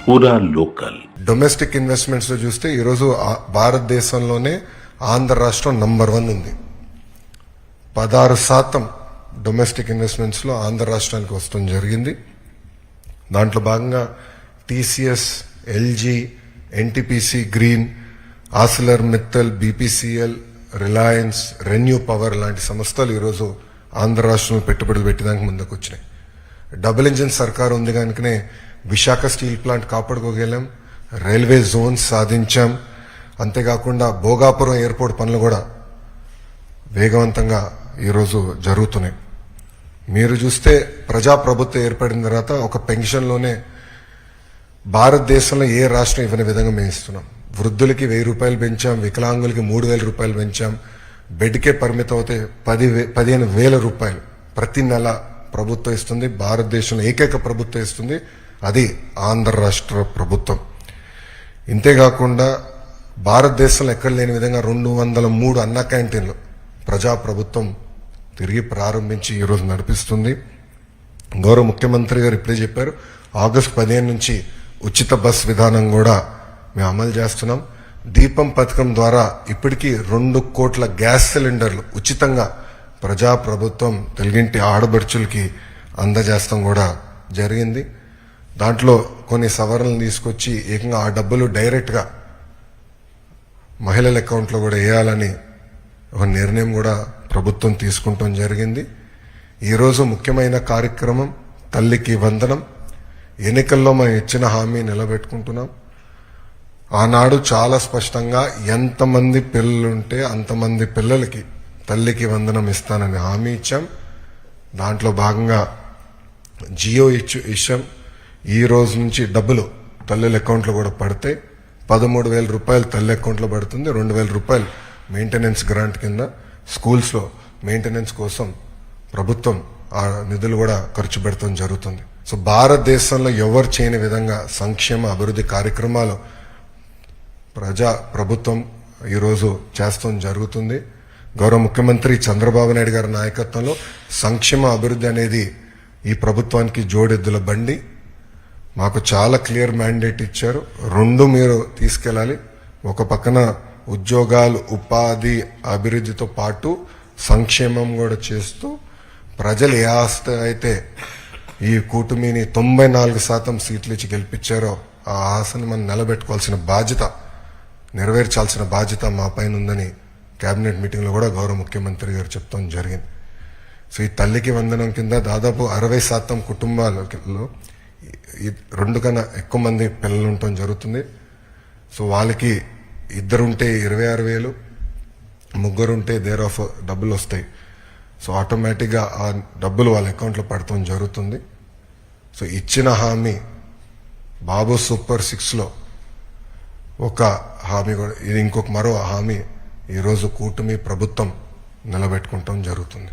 పూరా local. Domestic investments లో చూస్తే ఈరోజు భారతదేశంలోనే ఆంధ్ర రాష్ట్రం నంబర్ 1 ఉంది. 16% డొమెస్టిక్ ఇన్వెస్ట్మెంట్స్ లో ఆంధ్ర రాష్ట్రానికి వస్తూ జరిగింది. దాంట్లో భాగంగా TCS, LG, NTPC green, ఆసిలర్ Mittal, BPCL, Reliance, renew power లాంటి సంస్థలు ఈరోజు ఆంధ్ర రాష్ట్రంలో పెట్టుబడులు పెట్టడానికి ముందుకు వచ్చినాయి. డబుల్ ఇంజిన్ సర్కార్ ఉంది కనుకనే విశాఖ స్టీల్ ప్లాంట్ కాపాడుకోగలం, రైల్వే జోన్స్ సాధించాం. అంతేకాకుండా భోగాపురం ఎయిర్పోర్ట్ పనులు కూడా వేగవంతంగా ఈరోజు జరుగుతున్నాయి. మీరు చూస్తే ప్రజాప్రభుత్వం ఏర్పడిన తర్వాత ఒక పెన్షన్లోనే భారతదేశంలో ఏ రాష్ట్రం ఇవ్వని విధంగా మేము ఇస్తున్నాం. వృద్ధులకి 1000 రూపాయలు పెంచాం, వికలాంగులకి 3000 రూపాయలు పెంచాం. బెడ్కే పరిమితం అవుతే 15,000 రూపాయలు ప్రతి నెల ప్రభుత్వం ఇస్తుంది. భారతదేశంలో ఏకైక ప్రభుత్వం ఇస్తుంది, అది ఆంధ్ర రాష్ట్ర ప్రభుత్వం. ఇంతేకాకుండా భారతదేశంలో ఎక్కడ లేని విధంగా 203 అన్న క్యాంటీన్లు ప్రజాప్రభుత్వం తిరిగి ప్రారంభించి ఈరోజు నడిపిస్తుంది. గౌరవ ముఖ్యమంత్రి గారు ఇప్పుడే చెప్పారు, ఆగస్టు 15 నుంచి ఉచిత బస్ విధానం కూడా మేము అమలు చేస్తున్నాం. దీపం పథకం ద్వారా ఇప్పటికీ 2 కోట్ల గ్యాస్ సిలిండర్లు ఉచితంగా ప్రజాప్రభుత్వం తెలుగింటి ఆడబడుచులకి అందజేస్తాం కూడా జరిగింది. దాంట్లో కొన్ని సవరణలు తీసుకొచ్చి ఏకంగా ఆ డబ్బులు డైరెక్ట్గా మహిళల అకౌంట్లో కూడా వేయాలని ఒక నిర్ణయం కూడా ప్రభుత్వం తీసుకుంటాం జరిగింది. ఈరోజు ముఖ్యమైన కార్యక్రమం తల్లికి వందనం. ఎన్నికల్లో మనం ఇచ్చిన హామీ నిలబెట్టుకుంటున్నాం. ఆనాడు చాలా స్పష్టంగా ఎంతమంది పిల్లలుంటే అంతమంది పిల్లలకి తల్లికి వందనం ఇస్తానని హామీ ఇచ్చాం. దాంట్లో భాగంగా జియో ఇచ్చాం. ఈ రోజు నుంచి డబ్బులు తల్లుల అకౌంట్లో కూడా పడితే 13,000 రూపాయలు తల్లి అకౌంట్లో పడుతుంది. 2,000 రూపాయలు మెయింటెనెన్స్ గ్రాంట్ కింద స్కూల్స్లో మెయింటెనెన్స్ కోసం ప్రభుత్వం ఆ నిధులు కూడా ఖర్చు పెడతాం జరుగుతుంది. సో భారతదేశంలో ఎవరు చేయని విధంగా సంక్షేమ అభివృద్ధి కార్యక్రమాలు ప్రభుత్వం ఈరోజు చేస్తాం జరుగుతుంది. గౌరవ ముఖ్యమంత్రి చంద్రబాబు నాయుడు గారి నాయకత్వంలో సంక్షేమ అభివృద్ధి అనేది ఈ ప్రభుత్వానికి జోడెద్దుల బండి. మాకు చాలా క్లియర్ మ్యాండేట్ ఇచ్చారు. 2 మీరు తీసుకెళ్ళాలి. ఒక పక్కన ఉద్యోగాలు, ఉపాధి, అభివృద్ధితో పాటు సంక్షేమం కూడా చేస్తూ ప్రజలు ఏ ఆస్తి అయితే ఈ కూటమిని 94% సీట్లు ఇచ్చి గెలిపించారో ఆ ఆశని మనం నిలబెట్టుకోవాల్సిన బాధ్యత, నెరవేర్చాల్సిన బాధ్యత మా పైన ఉందని కేబినెట్ మీటింగ్లో కూడా గౌరవ ముఖ్యమంత్రి గారు చెప్తాం జరిగింది. సో ఈ తల్లికి వందనం కింద దాదాపు 60% కుటుంబాలలో 2 కన్నా ఎక్కువ మంది పిల్లలు ఉండటం జరుగుతుంది. సో వాళ్ళకి 2 ఉంటే 26,000, 3 ఉంటే దేర్ ఆఫ్ డబ్బులు వస్తాయి. సో ఆటోమేటిక్గా ఆ డబ్బులు వాళ్ళ అకౌంట్లో పడటం జరుగుతుంది. సో ఇచ్చిన హామీ బాబు సూపర్ 6లో ఒక హామీ కూడా, ఇది ఇంకొక మరో హామీ ఈరోజు కూటమి ప్రభుత్వం నిలబెట్టుకుంటాం జరుగుతుంది.